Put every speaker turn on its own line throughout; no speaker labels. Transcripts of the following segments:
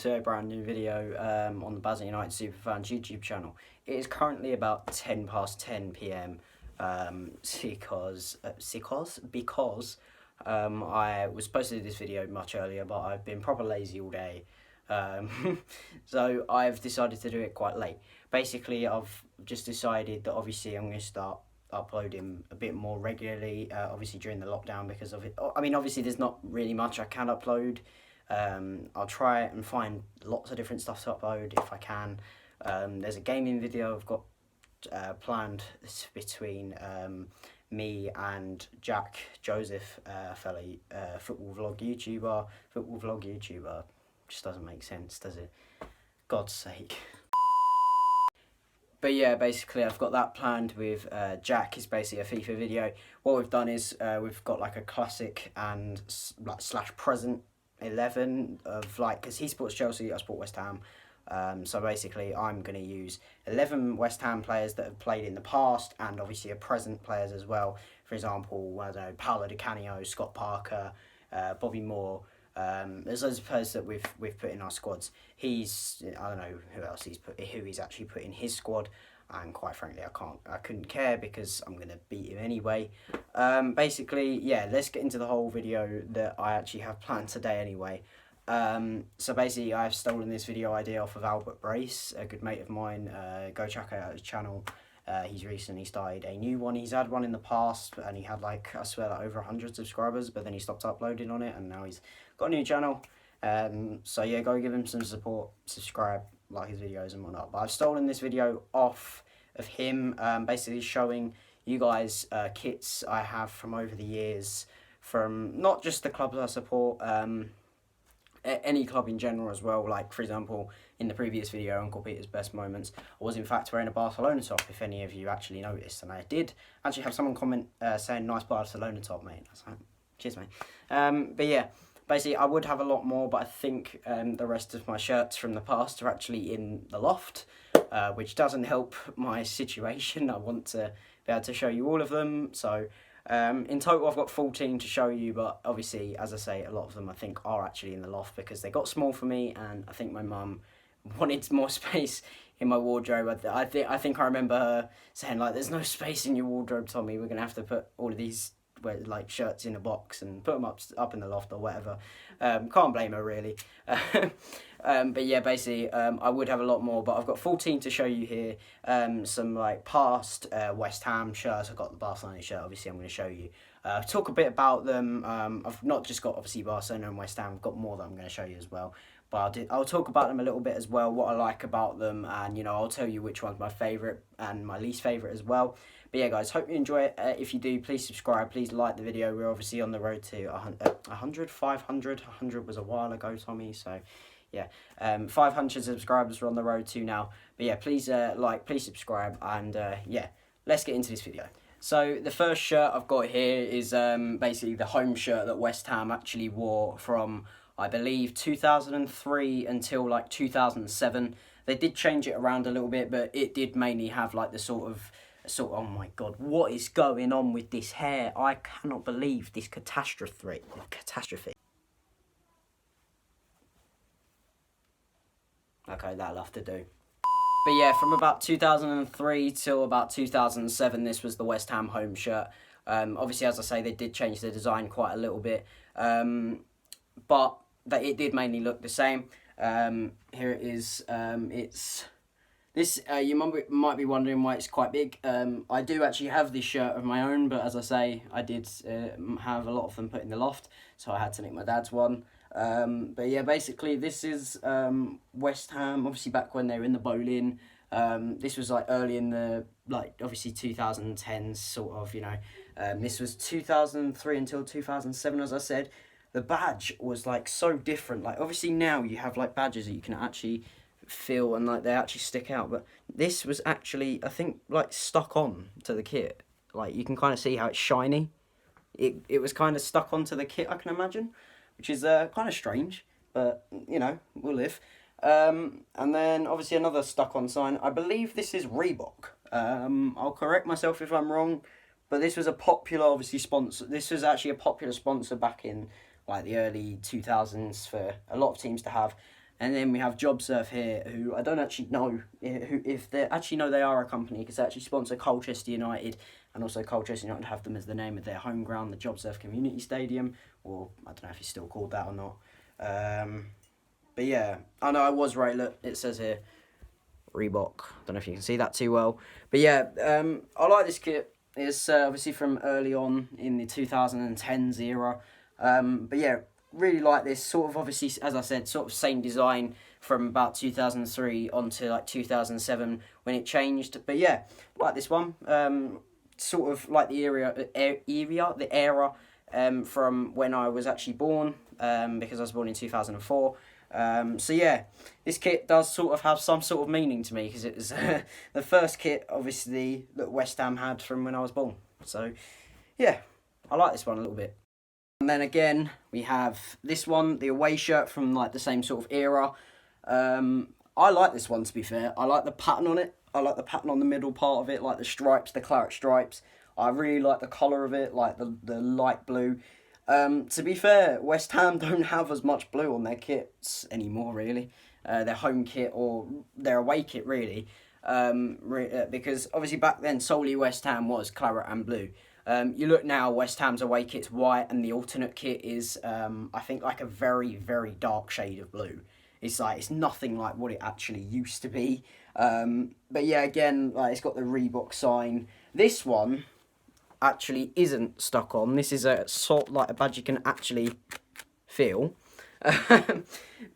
to a brand new video on the Basel United Superfans YouTube channel. It is currently about 10 past 10 p.m. Because I was supposed to do this video much earlier, but I've been proper lazy all day. So I've decided to do it quite late. Basically, I've just decided that obviously I'm going to start uploading a bit more regularly, obviously during the lockdown because of it. I mean, obviously there's not really much I can upload. I'll try and find lots of different stuff to upload if I can. There's a gaming video I've got planned between me and Jack Joseph, fellow football vlog YouTuber. Just doesn't make sense, does it? God's sake. But yeah, basically I've got that planned with Jack. Is basically a FIFA video. What we've done is we've got like a classic and slash present 11 of like, because he supports Chelsea, I support West Ham. So basically I'm going to use 11 West Ham players that have played in the past and obviously a present players as well. For example, I don't know, Paolo Di Canio, Scott Parker, Bobby Moore. There's loads of players that we've put in our squads. I don't know who he's actually put in his squad, and quite frankly I couldn't care because I'm gonna beat him anyway. Basically, yeah, let's get into the whole video that I actually have planned today anyway. So basically I've stolen this video idea off of Albert Brace, a good mate of mine. Go check out his channel. He's recently started a new one. He's had one in the past and he had like, I swear, like over 100 subscribers, but then he stopped uploading on it and now he's got a new channel. So yeah, go give him some support, subscribe, like his videos and whatnot. But I've stolen this video off of him, basically showing you guys kits I have from over the years, from not just the clubs I support, any club in general as well. Like, for example, in the previous video, Uncle Peter's Best Moments, I was in fact wearing a Barcelona top, if any of you actually noticed. And I did actually have someone comment saying, nice Barcelona top, mate. I was like, cheers, mate. But yeah, basically I would have a lot more, but I think the rest of my shirts from the past are actually in the loft, which doesn't help my situation. I want to be able to show you all of them. So in total I've got 14 to show you, but obviously, as I say, a lot of them I think are actually in the loft because they got small for me, and I think my mum wanted more space in my wardrobe. I think I remember her saying, like, there's no space in your wardrobe, Tommy, we're gonna have to put all of these like shirts in a box and put them up in the loft or whatever. Can't blame her really. But yeah, basically I would have a lot more, but I've got 14 to show you here. Some like past West Ham shirts. I've got the Barcelona shirt, obviously I'm going to show you. Talk a bit about them. I've not just got obviously Barcelona and West Ham, I've got more that I'm going to show you as well. But I'll talk about them a little bit as well, what I like about them, and you know, I'll tell you which one's my favourite and my least favourite as well. But yeah, guys, hope you enjoy it. If you do, please subscribe, please like the video. We're obviously on the road to 100, 500. 100 was a while ago, Tommy, so yeah. 500 subscribers we're on the road to now. But yeah, please like, please subscribe, and yeah, let's get into this video. So the first shirt I've got here is basically the home shirt that West Ham actually wore from, I believe, 2003 until like 2007. They did change it around a little bit, but it did mainly have like the sort of, oh my god, what is going on with this hair? I cannot believe this catastrophe. Okay, that'll have to do. But yeah, from about 2003 till about 2007, this was the West Ham home shirt. Obviously, as I say, they did change the design quite a little bit, but it did mainly look the same. Here it is. It's this. You might be wondering why it's quite big. I do actually have this shirt of my own, but as I say, I did have a lot of them put in the loft, so I had to nick my dad's one. But yeah, basically this is West Ham, obviously back when they were in the Boleyn. This was like early in the, like, obviously 2010s sort of, you know. This was 2003 until 2007, as I said. The badge was like so different. Like, obviously now you have like badges that you can actually feel and like they actually stick out, but this was actually, I think, like stuck on to the kit. Like, you can kind of see how it's shiny. It was kind of stuck onto the kit, I can imagine, which is kind of strange, but you know, we'll live. And then obviously another stuck on sign. I believe this is Reebok. I'll correct myself if I'm wrong, but this was a popular, obviously, sponsor. This was actually a popular sponsor back in like the early 2000s for a lot of teams to have. And then we have JobSurf here, who I don't actually know if they actually know they are a company, because they actually sponsor Colchester United, and also Colchester United have them as the name of their home ground, the JobSurf Community Stadium, or I don't know if it's still called that or not. But yeah, I know I was right. Look, it says here Reebok. Don't know if you can see that too well. But yeah, I like this kit. It's obviously from early on in the 2010s era. But yeah, really like this. Sort of obviously, as I said, sort of same design from about 2003 onto like 2007 when it changed. But yeah, like this one. Sort of like the era from when I was actually born, because I was born in 2004. So yeah, this kit does sort of have some sort of meaning to me, because it was the first kit, obviously, that West Ham had from when I was born. So yeah, I like this one a little bit. And then again, we have this one, the away shirt from like the same sort of era. I like this one, to be fair. I like the pattern on it. I like the pattern on the middle part of it, like the stripes, the claret stripes. I really like the colour of it, like the light blue. To be fair, West Ham don't have as much blue on their kits anymore, really. Their home kit or their away kit, really. Because obviously back then, solely West Ham was claret and blue. You look now, West Ham's away kit's white, and the alternate kit is, I think, like a very, very dark shade of blue. It's nothing like what it actually used to be. But yeah, again, like it's got the Reebok sign. This one actually isn't stuck on. This is a sort like a badge you can actually feel. But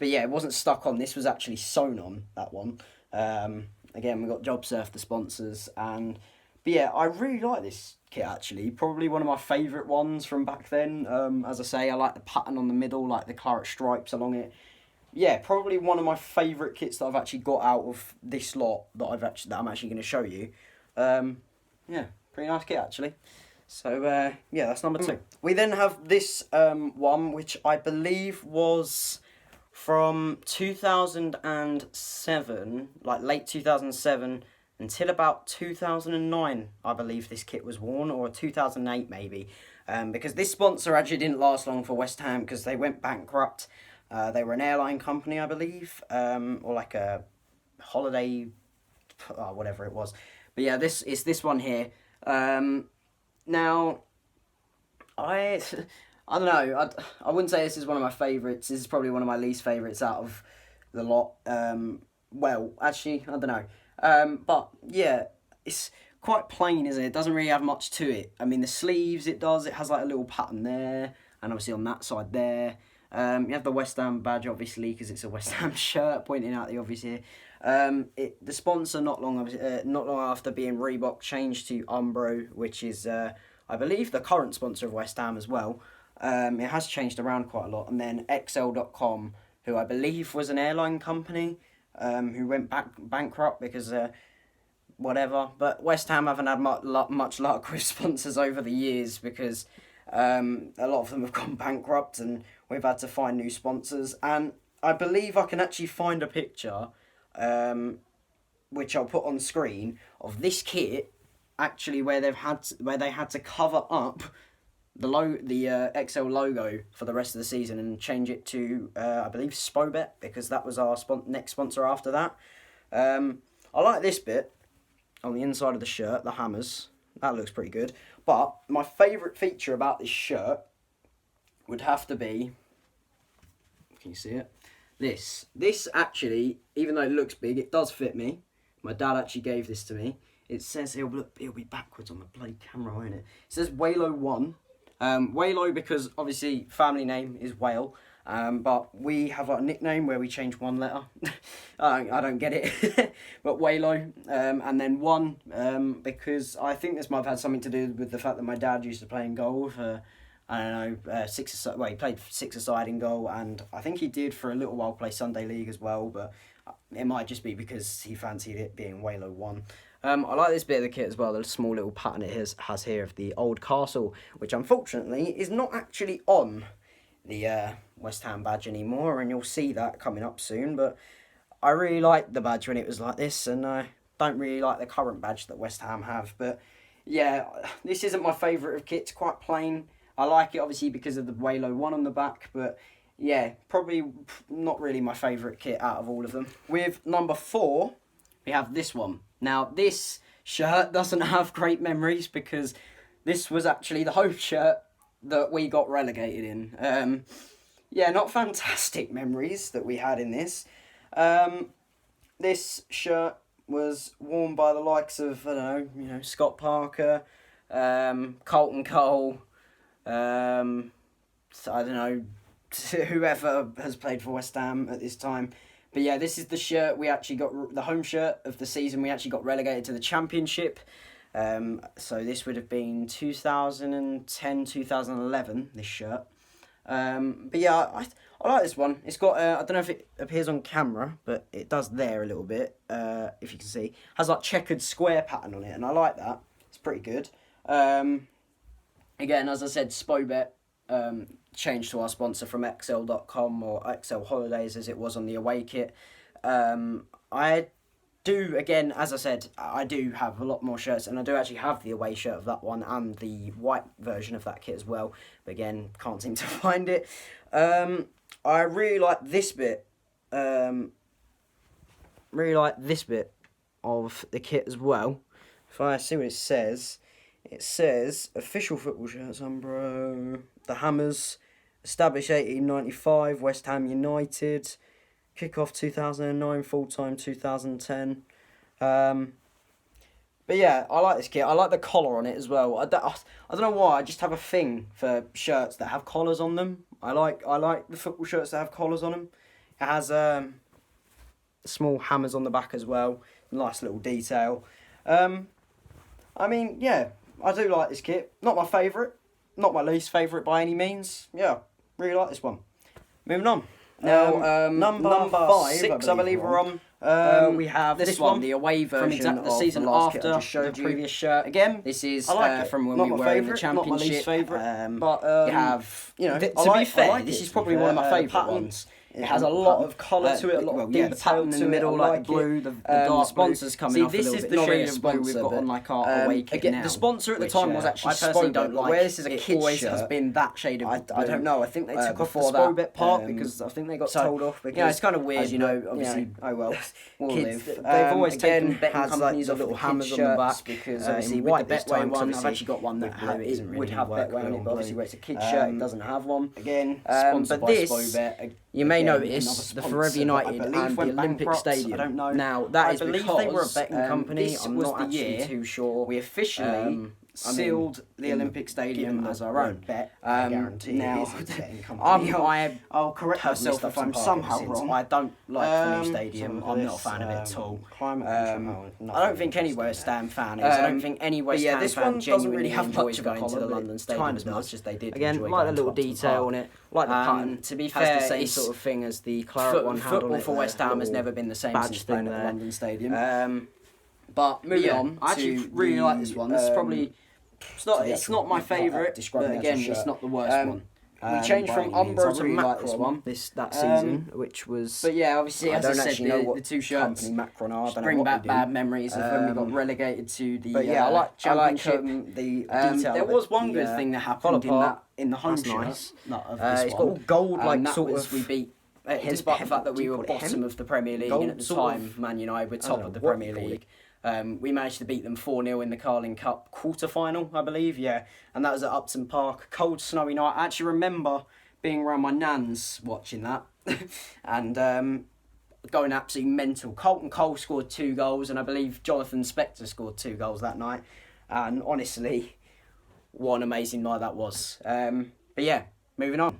yeah, it wasn't stuck on. This was actually sewn on, that one. Again, we got JobSurf, the sponsors, but yeah, I really like this kit actually. Probably one of my favourite ones from back then. As I say, I like the pattern on the middle, like the claret stripes along it. Yeah, probably one of my favourite kits that I've actually got out of this lot that I'm actually going to show you. Yeah, pretty nice kit actually. So yeah, that's number 2. We then have this one, which I believe was from 2007, like late 2007 until about 2009, I believe this kit was worn, or 2008 maybe. Because this sponsor actually didn't last long for West Ham, because they went bankrupt. They were an airline company, I believe, or like a holiday, whatever it was. But yeah, this is this one here. Now, I don't know. I wouldn't say this is one of my favourites. This is probably one of my least favourites out of the lot. Well, actually, I don't know. But yeah, it's quite plain, isn't it? It doesn't really have much to it. I mean, the sleeves, it does. It has like a little pattern there, and obviously on that side there. You have the West Ham badge, obviously, because it's a West Ham shirt, pointing out the obvious here. The sponsor, not long after being Reebok, changed to Umbro, which is, I believe, the current sponsor of West Ham as well. It has changed around quite a lot. And then XL.com, who I believe was an airline company, who went bankrupt because whatever. But West Ham haven't had much luck with sponsors over the years, because a lot of them have gone bankrupt and we've had to find new sponsors. And I believe I can actually find a picture, which I'll put on screen, of this kit actually where they had to cover up the XL logo for the rest of the season and change it to I believe Spobet, because that was our next sponsor after that. I like this bit on the inside of the shirt, the hammers. That looks pretty good. But my favourite feature about this shirt would have to be, can you see it? This actually, even though it looks big, it does fit me. My dad actually gave this to me. It says it'll be backwards on the bloody camera, won't it? It says Whalo 1. Whalo because obviously family name is Whale. But we have a nickname where we change one letter. I don't get it. But Whalo. And then 1, because I think this might have had something to do with the fact that my dad used to play in goal for, I don't know, he played 6-a-side in goal, and I think he did for a little while play Sunday League as well, but it might just be because he fancied it being Whalo 1. I like this bit of the kit as well, the small little pattern it has here of the old castle, which unfortunately is not actually on the West Ham badge anymore, and you'll see that coming up soon. But I really liked the badge when it was like this, and I don't really like the current badge that West Ham have. But yeah, this isn't my favourite of kits, quite plain. I like it obviously because of the Whalo 1 on the back, but yeah, probably not really my favourite kit out of all of them. With number 4, we have this one. Now, this shirt doesn't have great memories because this was actually the home shirt that we got relegated in. Yeah, not fantastic memories that we had in this. This shirt was worn by the likes of, I don't know, Scott Parker, Colton Cole, so I don't know, whoever has played for West Ham at this time. But yeah, this is the shirt we actually got, the home shirt of the season. We actually got relegated to the Championship. So this would have been 2010, 2011, this shirt. But yeah, I like this one. It's got, I don't know if it appears on camera, but it does there a little bit, if you can see. Has like checkered square pattern on it, and I like that. It's pretty good. Again, as I said, Spobet changed to our sponsor from XL.com or XL Holidays as it was on the away kit. I do, again, as I said, I do have a lot more shirts, and I do actually have the away shirt of that one and the white version of that kit as well. But again, can't seem to find it. I really like this bit. Really like this bit of the kit as well. If I see what it says official football shirts, Umbro, the Hammers, established 1895, West Ham United. Kickoff 2009, full-time 2010. But yeah, I like this kit. I like the collar on it as well. I don't know why, I just have a thing for shirts that have collars on them. I like the football shirts that have collars on them. It has small hammers on the back as well. Nice little detail. I mean, yeah, I do like this kit. Not my favourite. Not my least favourite by any means. Yeah, really like this one. Moving on. Now, number 5, 6, I believe we're on. We have this one, the away version of the season after the previous shirt. Again, this is from when we were in the Championship. Not my least favourite, but you have, to be fair, this is probably one of my favourite ones. It has a lot of colour to it, a lot of detail. The pattern in the middle, like the blue, the dark sponsors coming off a little bit. This is the shade of blue we've got on like our away kit now. The sponsor at the time was actually Spobet. I personally don't like. Where this is a kid always has been that shade of blue. I don't know. I think they took off the Spobet part because I think they got told off. Yeah, it's kind of weird, obviously. Oh well, we'll live. They've always taken betting companies off little hammers on the back because obviously with the Betway one, I've actually got one that would have Betway on it, but obviously where it's a kid shirt, it doesn't have one. Again, sponsored by Spobet. You may notice the Forever United and the Olympic Stadium. I don't know. Now, that is because they were a betting company. I'm not actually too sure. We officially sealed the Olympic Stadium as our own bet. I guarantee now, I'll correct myself if I'm somehow wrong. I don't like the new stadium. I'm not a fan of it at all. I don't think any West Ham fan is. I don't think any West Ham fan genuinely enjoys going to the London Stadium as much as they did. Again, like the little detail on it, like the pattern. To be fair, it's the same sort of thing as the Claret one had on it. Football for West Ham has never been the same since playing at the London Stadium. But moving on, I actually really like this one. This is probably it's not my favourite, but again, it's not the worst one. We changed from Umbro to Macron that season, which was. But yeah, obviously, as I said, the two shirts bring back bad memories of when we got relegated to the. But yeah, I like the detail. There was one good thing that happened in the home shirt. It's got all gold, like sort of. We beat. Despite the fact that we were bottom of the Premier League, and at the time, Man United were top of the Premier League. We managed to beat them 4-0 in the Carling Cup quarter-final, I believe, yeah. And that was at Upton Park. Cold, snowy night. I actually remember being around my nan's watching that. And going absolutely mental. Colton Cole scored 2 goals, and I believe Jonathan Spector scored 2 goals that night. And honestly, what an amazing night that was. But yeah, moving on.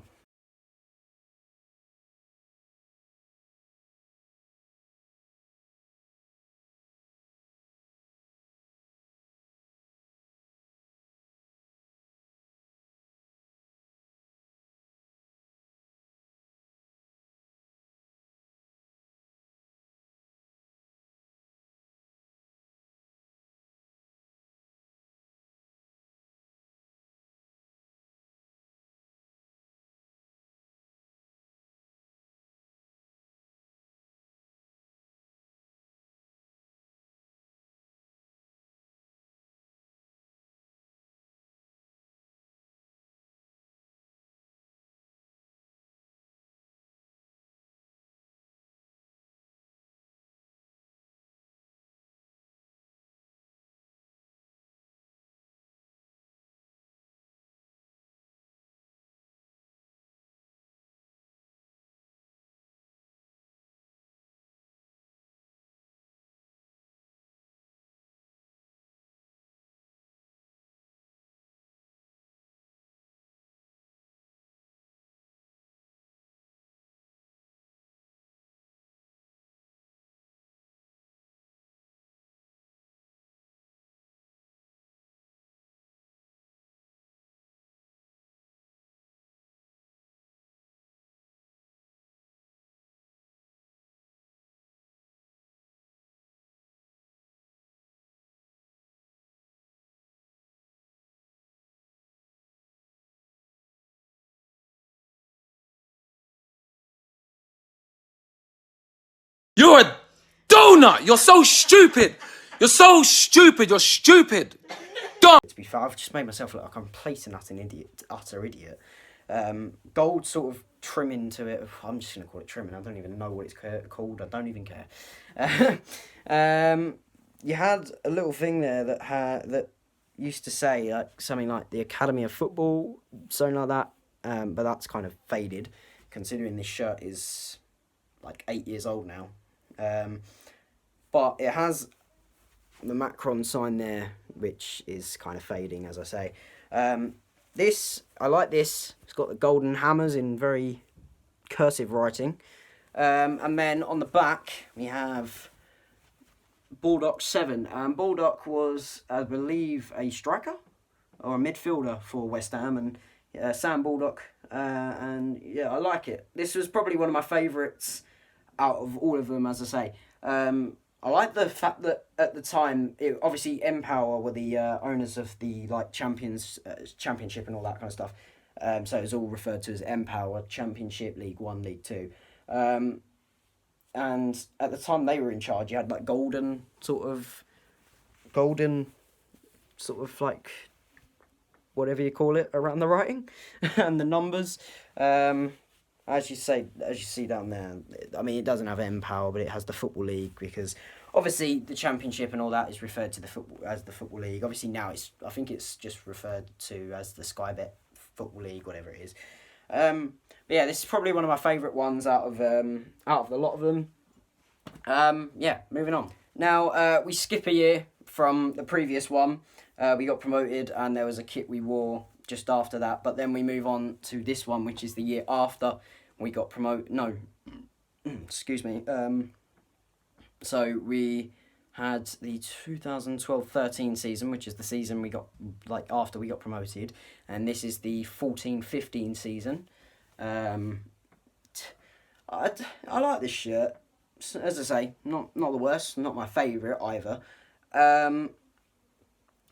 You're a donut. You're so stupid. You're so stupid. You're stupid.
To be fair, I've just made myself look like I'm complete and utter idiot. Gold sort of trimming to it. I'm just going to call it trimming. I don't even know what it's called. I don't even care. You had a little thing there that used to say like something like the Academy of Football, something like that. But that's kind of faded, considering this shirt is like 8 years old now. But it has the Macron sign there, which is kind of fading, as I say. I like this. It's got the golden hammers in very cursive writing. And then on the back, we have Baldock 7. Baldock was, I believe, a striker or a midfielder for West Ham, and Sam Baldock. And yeah, I like it. This was probably one of my favourites out of all of them, as I say. I like the fact that at the time, obviously Empower were the owners of the like championship and all that kind of stuff. So it was all referred to as Empower Championship, League 1, League 2. And at the time they were in charge, you had like golden sort of like whatever you call it around the writing and the numbers. As you see down there, I mean, it doesn't have Empower, but it has the Football League, because obviously the Championship and all that is referred to the Football League. Obviously now I think it's just referred to as the Sky Bet Football League, whatever it is. But yeah, this is probably one of my favourite ones out of the lot of them. Yeah, moving on. Now we skip a year from the previous one. We got promoted, and there was a kit we wore just after that, but then we move on to this one, which is the year after we got promoted. No, excuse me. So we had the 2012-13 season, which is the season we got like after we got promoted, and this is the 14-15 season. I like this shirt. As I say, not the worst, not my favourite either.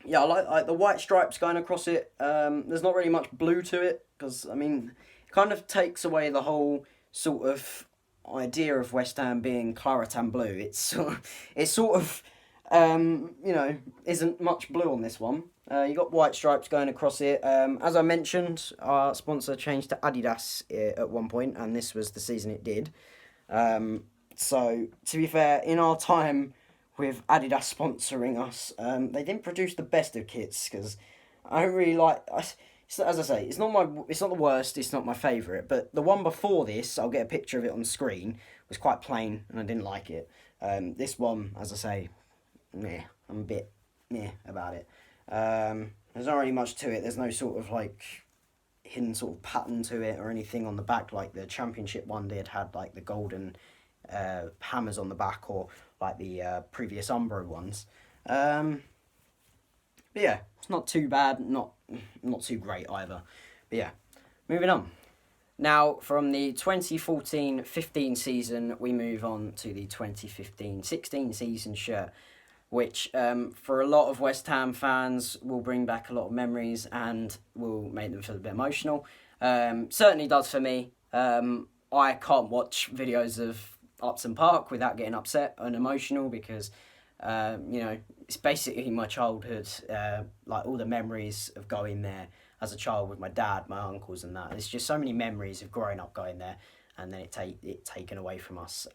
Yeah, I like the white stripes going across it. There's not really much blue to it, because, I mean, it kind of takes away the whole sort of idea of West Ham being claret and blue. It's sort of isn't much blue on this one. You got white stripes going across it. As I mentioned, our sponsor changed to Adidas at one point, and this was the season it did. So, to be fair, in our time with Adidas sponsoring us, they didn't produce the best of kits, because I don't really like. As I say, it's not the worst. It's not my favourite. But the one before this, I'll get a picture of it on screen, was quite plain, and I didn't like it. This one, as I say, I'm a bit about it. There's not really much to it. There's no sort of like hidden sort of pattern to it or anything on the back like the Championship one did. Had like the golden hammers on the back, or like the previous Umbro ones. But yeah, it's not too bad, not too great either. But yeah, moving on. Now, from the 2014-15 season, we move on to the 2015-16 season shirt, which for a lot of West Ham fans will bring back a lot of memories and will make them feel a bit emotional. Certainly does for me. I can't watch videos of Upton Park without getting upset and emotional, because it's basically my childhood, like all the memories of going there as a child with my dad, my uncles and that. There's just so many memories of growing up going there, and then it taken away from us,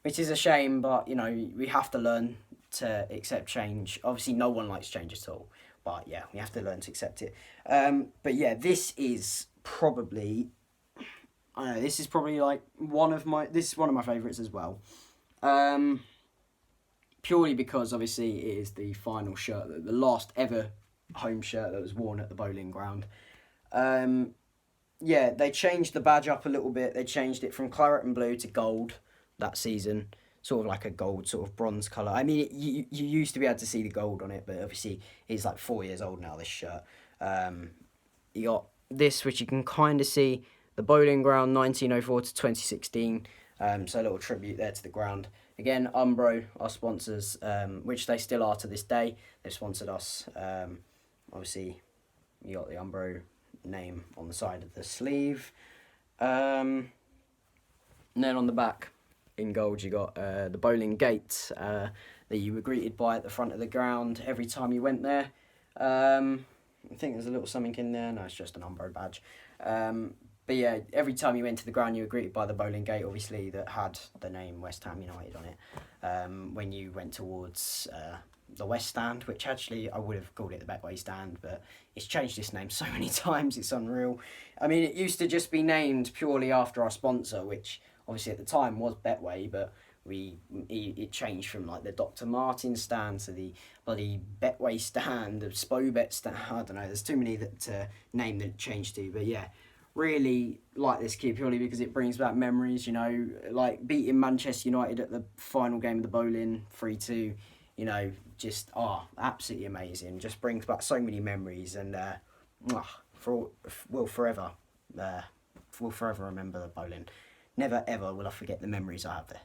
which is a shame, but we have to learn to accept change. Obviously no one likes change at all, but yeah, we have to learn to accept it. But yeah, this is probably like one of my favourites as well. Purely because obviously it is the final shirt, the last ever home shirt that was worn at the Bowling Ground. Yeah, they changed the badge up a little bit. They changed it from claret and blue to gold that season, sort of like a gold sort of bronze colour. I mean, you used to be able to see the gold on it, but obviously it's like 4 years old now, this shirt. You got this, which you can kind of see, the Bowling Ground 1904 to 2016. So a little tribute there to the ground. Again, Umbro, our sponsors, which they still are to this day. They've sponsored us. Obviously, you got the Umbro name on the side of the sleeve. And then on the back, in gold, you got the bowling gate that you were greeted by at the front of the ground every time you went there. I think there's a little something in there. No, it's just an Umbro badge. But yeah, every time you went to the ground, you were greeted by the bowling gate, obviously, that had the name West Ham United on it. When you went towards the West Stand, which actually I would have called it the Betway Stand, but it's changed its name so many times, it's unreal. I mean, it used to just be named purely after our sponsor, which obviously at the time was Betway, but it changed from like the Dr. Martin stand to the bloody Betway stand, the Spobet stand. I don't know, there's too many that name that it changed to, but yeah, really like this kit purely because it brings back memories, you know, like beating Manchester United at the final game of the bowling 3-2, you know, just absolutely amazing. Just brings back so many memories, and we'll forever remember the bowling. Never ever will I forget the memories I have there.